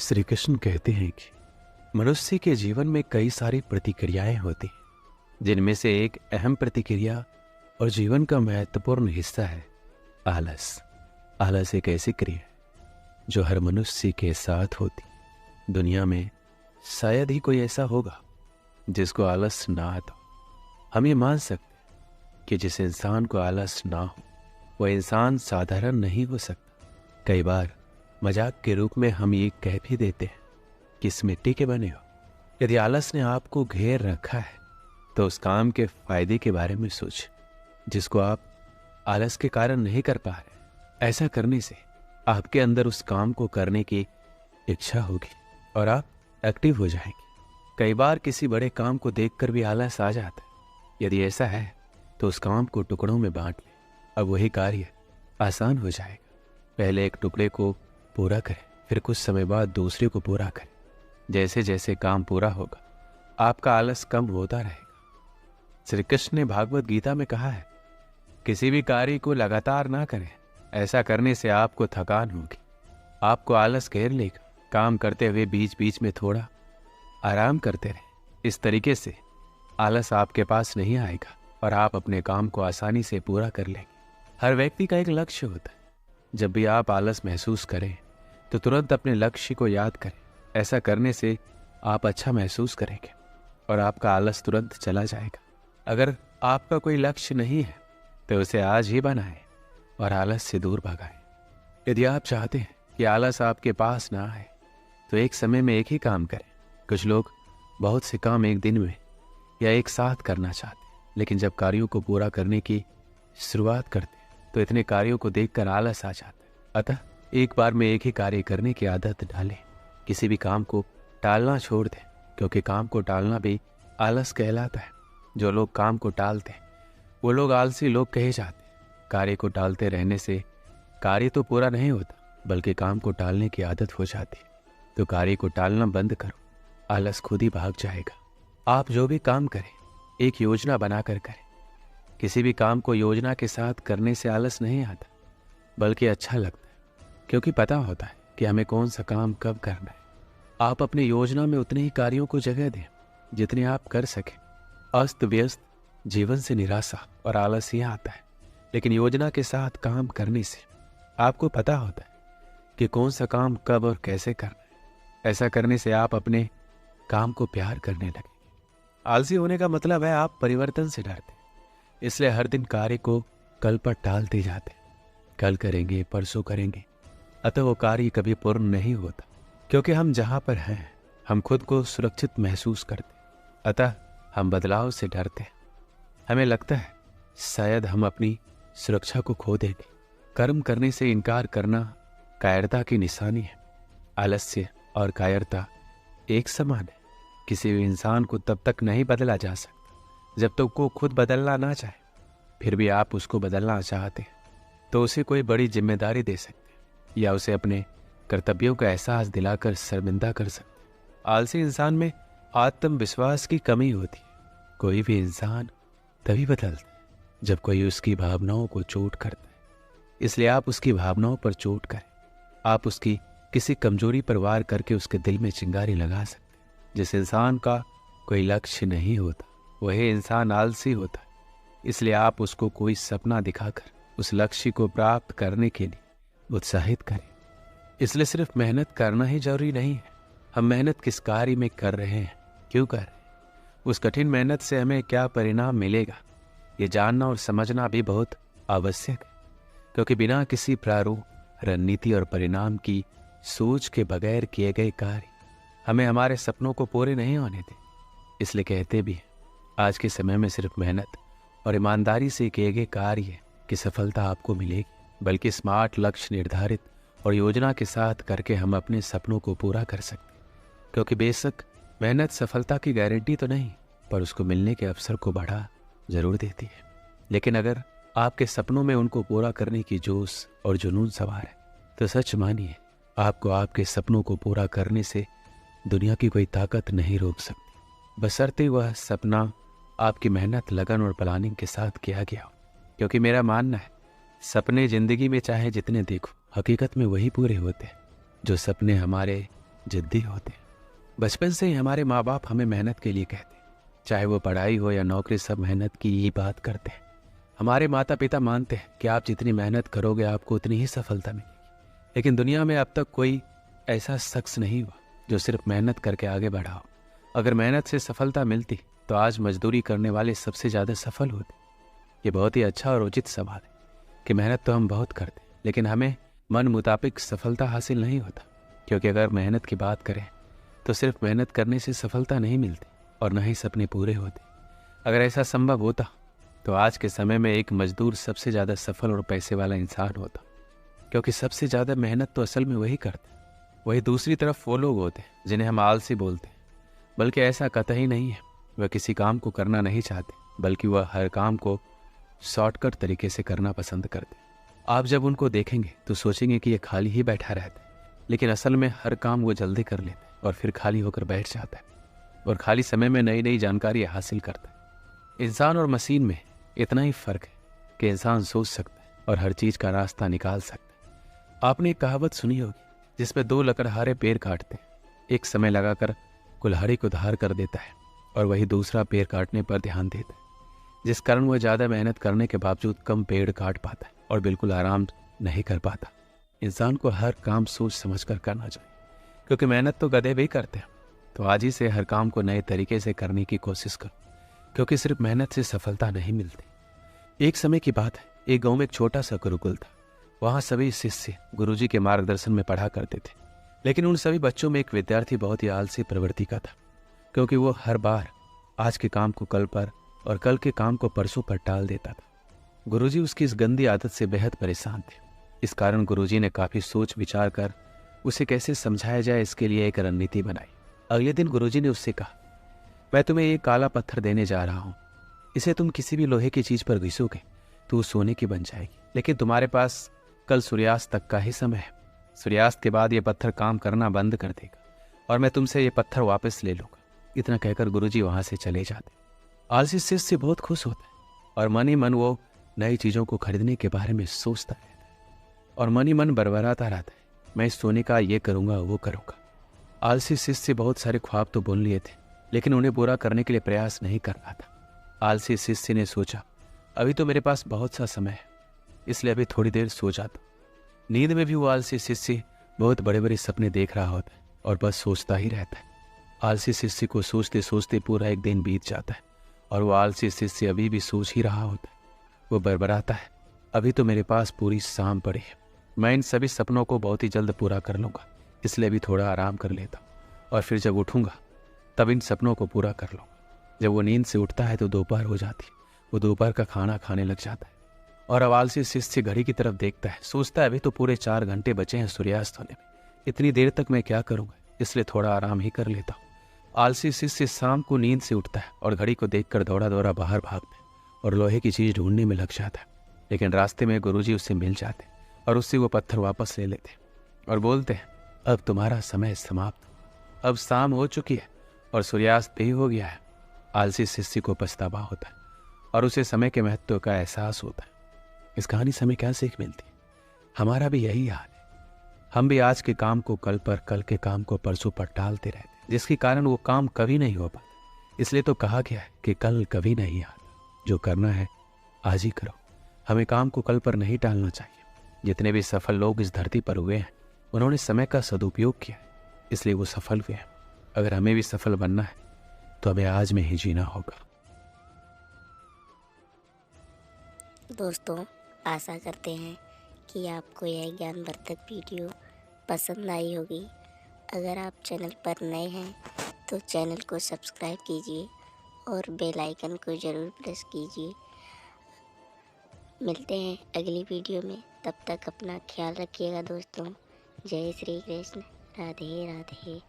श्री कृष्ण कहते हैं कि मनुष्य के जीवन में कई सारी प्रतिक्रियाएं होती हैं, जिनमें से एक अहम प्रतिक्रिया और जीवन का महत्वपूर्ण हिस्सा है आलस। आलस एक ऐसी क्रिया है जो हर मनुष्य के साथ होती। दुनिया में शायद ही कोई ऐसा होगा जिसको आलस ना आता। हम ये मान सकते हैं कि जिस इंसान को आलस ना हो वह इंसान साधारण नहीं हो सकता। कई बार मजाक के रूप में हम ये कह भी देते हैं कि इस मिट्टी के बने हो। यदि आलस ने आपको घेर रखा है तो उस काम के फायदे के बारे में सोच जिसको आप आलस के कारण नहीं कर पा रहे। ऐसा करने से आपके अंदर उस काम को करने की इच्छा होगी और आप एक्टिव हो जाएंगे। कई बार किसी बड़े काम को देखकर भी आलस आ जाता है। यदि ऐसा है तो उस काम को टुकड़ों में बांट लें। अब वही कार्य आसान हो जाएगा। पहले एक टुकड़े को पूरा करें, फिर कुछ समय बाद दूसरे को पूरा करें। जैसे जैसे काम पूरा होगा आपका आलस कम होता रहेगा। श्री कृष्ण ने भागवत गीता में कहा है, किसी भी कार्य को लगातार ना करें। ऐसा करने से आपको थकान होगी, आपको आलस घेर लेगा। काम करते हुए बीच बीच में थोड़ा आराम करते रहें। इस तरीके से आलस आपके पास नहीं आएगा और आप अपने काम को आसानी से पूरा कर लेंगे। हर व्यक्ति का एक लक्ष्य होता है। जब भी आप आलस महसूस करें तो तुरंत अपने लक्ष्य को याद करें। ऐसा करने से आप अच्छा महसूस करेंगे और आपका आलस तुरंत चला जाएगा। अगर आपका कोई लक्ष्य नहीं है तो उसे आज ही बनाएं और आलस से दूर भगाएं। यदि आप चाहते हैं कि आलस आपके पास ना आए तो एक समय में एक ही काम करें। कुछ लोग बहुत से काम एक दिन में या एक साथ करना चाहते हैं, लेकिन जब कार्यों को पूरा करने की शुरुआत करते हैं तो इतने कार्यों को देखकर आलस आ जाता है। अतः एक बार में एक ही कार्य करने की आदत डालें। किसी भी काम को टालना छोड़ दें, क्योंकि काम को टालना भी आलस कहलाता है। जो लोग काम को टालते हैं वो लोग आलसी लोग कहे जाते हैं। कार्य को टालते रहने से कार्य तो पूरा नहीं होता, बल्कि काम को टालने की आदत हो जाती है। तो कार्य को टालना बंद करो, आलस खुद ही भाग जाएगा। आप जो भी काम करें एक योजना बनाकर करें। किसी भी काम को योजना के साथ करने से आलस नहीं आता, बल्कि अच्छा लगता है, क्योंकि पता होता है कि हमें कौन सा काम कब करना है। आप अपनी योजना में उतने ही कार्यों को जगह दें जितने आप कर सकें। अस्त व्यस्त जीवन से निराशा और आलस ही आता है, लेकिन योजना के साथ काम करने से आपको पता होता है कि कौन सा काम कब और कैसे करना है। ऐसा करने से आप अपने काम को प्यार करने लगेंगे। आलसी होने का मतलब है आप परिवर्तन से डरते हैं, इसलिए हर दिन कार्य को कल पर टालते जाते हैं। कल करेंगे, परसों करेंगे, अतः वो कार्य कभी पूर्ण नहीं होता। क्योंकि हम जहाँ पर हैं हम खुद को सुरक्षित महसूस करते हैं, अतः हम बदलाव से डरते हैं। हमें लगता है शायद हम अपनी सुरक्षा को खो देंगे। कर्म करने से इनकार करना कायरता की निशानी है। आलस्य और कायरता एक समान है। किसी भी इंसान को तब तक नहीं बदला जा सकता जब तक वो खुद बदलना ना चाहे। फिर भी आप उसको बदलना चाहते हैं तो उसे कोई बड़ी जिम्मेदारी दे सकते हैं या उसे अपने कर्तव्यों का एहसास दिलाकर शर्मिंदा कर सकते हैं। आलसी इंसान में आत्मविश्वास की कमी होती है। कोई भी इंसान तभी बदलता है जब कोई उसकी भावनाओं को चोट करता है। इसलिए आप उसकी भावनाओं पर चोट करें। आप उसकी किसी कमजोरी पर वार करके उसके दिल में चिंगारी लगा सकते हैं। जिस इंसान का कोई लक्ष्य नहीं होता वही इंसान आलसी होता है। इसलिए आप उसको कोई सपना दिखाकर उस लक्ष्य को प्राप्त करने के लिए उत्साहित करें। इसलिए सिर्फ मेहनत करना ही जरूरी नहीं है। हम मेहनत किस कार्य में कर रहे हैं, क्यों कर रहे हैं, उस कठिन मेहनत से हमें क्या परिणाम मिलेगा, ये जानना और समझना भी बहुत आवश्यक है। क्योंकि बिना किसी प्रारूप, रणनीति और परिणाम की सोच के बगैर किए गए कार्य हमें हमारे सपनों को पूरे नहीं होने देते। इसलिए कहते भी हैं, आज के समय में सिर्फ मेहनत और ईमानदारी से किए गए कार्य की सफलता आपको मिलेगी, बल्कि स्मार्ट लक्ष्य निर्धारित और योजना के साथ करके हम अपने सपनों को पूरा कर सकते हैं। क्योंकि बेशक मेहनत सफलता की गारंटी तो नहीं, पर उसको मिलने के अवसर को बढ़ा जरूर देती है। लेकिन अगर आपके सपनों में उनको पूरा करने की जोश और जुनून सवार है तो सच मानिए आपको आपके सपनों को पूरा करने से दुनिया की कोई ताकत नहीं रोक सकती, बशर्ते वह सपना आपकी मेहनत, लगन और प्लानिंग के साथ किया गया हो। क्योंकि मेरा मानना है सपने जिंदगी में चाहे जितने देखो, हकीकत में वही पूरे होते हैं जो सपने हमारे जिद्दी होते हैं। बचपन से ही हमारे माँ बाप हमें मेहनत के लिए कहते हैं, चाहे वो पढ़ाई हो या नौकरी, सब मेहनत की ही बात करते हैं। हमारे माता पिता मानते हैं कि आप जितनी मेहनत करोगे आपको उतनी ही सफलता मिलेगी। लेकिन दुनिया में अब तक कोई ऐसा शख्स नहीं हुआ जो सिर्फ मेहनत करके आगे बढ़ा हो। अगर मेहनत से सफलता मिलती तो आज मजदूरी करने वाले सबसे ज़्यादा सफल होते। ये बहुत ही अच्छा और उचित सवाल है कि मेहनत तो हम बहुत करते हैं, लेकिन हमें मन मुताबिक सफलता हासिल नहीं होता। क्योंकि अगर मेहनत की बात करें तो सिर्फ मेहनत करने से सफलता नहीं मिलती और न ही सपने पूरे होते। अगर ऐसा संभव होता तो आज के समय में एक मजदूर सबसे ज़्यादा सफल और पैसे वाला इंसान होता। क्योंकि सबसे ज़्यादा मेहनत तो असल में वही करते। वही दूसरी तरफ वो लोग होते हैं जिन्हें हम आलसी बोलते हैं, बल्कि ऐसा कतई नहीं है। वह किसी काम को करना नहीं चाहते, बल्कि वह हर काम को शॉर्टकट तरीके से करना पसंद करते। आप जब उनको देखेंगे तो सोचेंगे कि ये खाली ही बैठा रहता है, लेकिन असल में हर काम वो जल्दी कर लेता है और फिर खाली होकर बैठ जाता है और खाली समय में नई नई जानकारी हासिल करता है। इंसान और मशीन में इतना ही फर्क है कि इंसान सोच सकता है और हर चीज़ का रास्ता निकाल सकता है। आपने एक कहावत सुनी होगी जिसमें दो लकड़हारे पेड़ काटते हैं, एक समय लगाकर कुल्हाड़ी को धार कर देता है और वही दूसरा पेड़ काटने पर ध्यान देता है, जिस कारण वह ज़्यादा मेहनत करने के बावजूद कम पेड़ काट पाता है और बिल्कुल आराम नहीं कर पाता। इंसान को हर काम सोच समझ कर करना चाहिए, क्योंकि मेहनत तो गधे भी करते हैं। तो आज ही से हर काम को नए तरीके से करने की कोशिश करो, क्योंकि सिर्फ मेहनत से सफलता नहीं मिलती। एक समय की बात है, एक गांव में एक छोटा सा गुरुकुल था। वहाँ सभी शिष्य गुरुजी के मार्गदर्शन में पढ़ा करते थे, लेकिन उन सभी बच्चों में एक विद्यार्थी बहुत ही आलसी प्रवृत्ति का था, क्योंकि वो हर बार आज के काम को कल पर और कल के काम को परसों पर टाल देता था। गुरुजी उसकी इस गंदी आदत से बेहद परेशान थे। इस कारण गुरुजी ने काफ़ी सोच विचार कर उसे कैसे समझाया जाए इसके लिए एक रणनीति बनाई। अगले दिन गुरुजी ने उससे कहा, मैं तुम्हें एक काला पत्थर देने जा रहा हूँ। इसे तुम किसी भी लोहे की चीज़ पर घिसोगे तो वो सोने की बन जाएगी, लेकिन तुम्हारे पास कल सूर्यास्त तक का ही समय है। सूर्यास्त के बाद ये पत्थर काम करना बंद कर देगा और मैं तुमसे ये पत्थर वापस ले लूँगा। इतना कहकर गुरुजी वहाँ से चले जाते। आलसी शिष्य बहुत खुश होता है और मन ही मन वो नई चीज़ों को खरीदने के बारे में सोचता रहता है और मन ही मन बरबराता रहता है, मैं इस सोने का ये करूँगा वो करूँगा। आलसी शिष्य बहुत सारे ख्वाब तो बुन लिए थे, लेकिन उन्हें पूरा करने के लिए प्रयास नहीं कर रहा था। आलसी शिष्य ने सोचा, अभी तो मेरे पास बहुत सा समय है, इसलिए अभी थोड़ी देर सो जाता। नींद में भी वो आलसी शिष्य बहुत बड़े बड़े सपने देख रहा होता है और बस सोचता ही रहता है। आलसी शिष्य को सोचते सोचते पूरा एक दिन बीत जाता है और वो आलसी शिष्य अभी भी सोच ही रहा होता है। वो बरबराता है, अभी तो मेरे पास पूरी शाम पड़ी है, मैं इन सभी सपनों को बहुत ही जल्द पूरा कर लूँगा, इसलिए अभी थोड़ा आराम कर लेता हूँ और फिर जब उठूँगा तब इन सपनों को पूरा कर लूँगा। जब वो नींद से उठता है तो दोपहर हो जाती है। वो दोपहर का खाना खाने लग जाता है और अब आलसी शिष्य घड़ी की तरफ देखता है, सोचता है अभी तो पूरे 4 घंटे बचे हैं सूर्यास्त होने में, इतनी देर तक मैं क्या करूँगा, इसलिए थोड़ा आराम ही कर लेता हूँ। आलसी शिष्य शाम को नींद से उठता है और घड़ी को देखकर दौड़ा दौड़ा बाहर भागता है और लोहे की चीज़ ढूंढने में लग जाता है। लेकिन रास्ते में गुरुजी उससे मिल जाते और उससे वो पत्थर वापस ले लेते और बोलते हैं, अब तुम्हारा समय समाप्त, अब शाम हो चुकी है और सूर्यास्त भी हो गया है। आलसी शिष्य को पछतावा होता है और उसे समय के महत्व का एहसास होता है। इस कहानी से हमें क्या सीख मिलती है? हमारा भी यही हाल है, हम भी आज के काम को कल पर, कल के काम को परसों पर टालते रहते हैं, जिसके कारण वो काम कभी नहीं हो पाता। इसलिए तो कहा गया है कि कल कभी नहीं आता, जो करना है आज ही करो। हमें काम को कल पर नहीं टालना चाहिए। जितने भी सफल लोग इस धरती पर हुए हैं उन्होंने समय का सदुपयोग किया है, इसलिए वो सफल हुए हैं। अगर हमें भी सफल बनना है तो हमें आज में ही जीना होगा। दोस्तों, आशा करते हैं कि आपको यह ज्ञानवर्धक वीडियो पसंद आई होगी। अगर आप चैनल पर नए हैं तो चैनल को सब्सक्राइब कीजिए और बेल आइकन को ज़रूर प्रेस कीजिए। मिलते हैं अगली वीडियो में, तब तक अपना ख्याल रखिएगा दोस्तों। जय श्री कृष्ण, राधे राधे।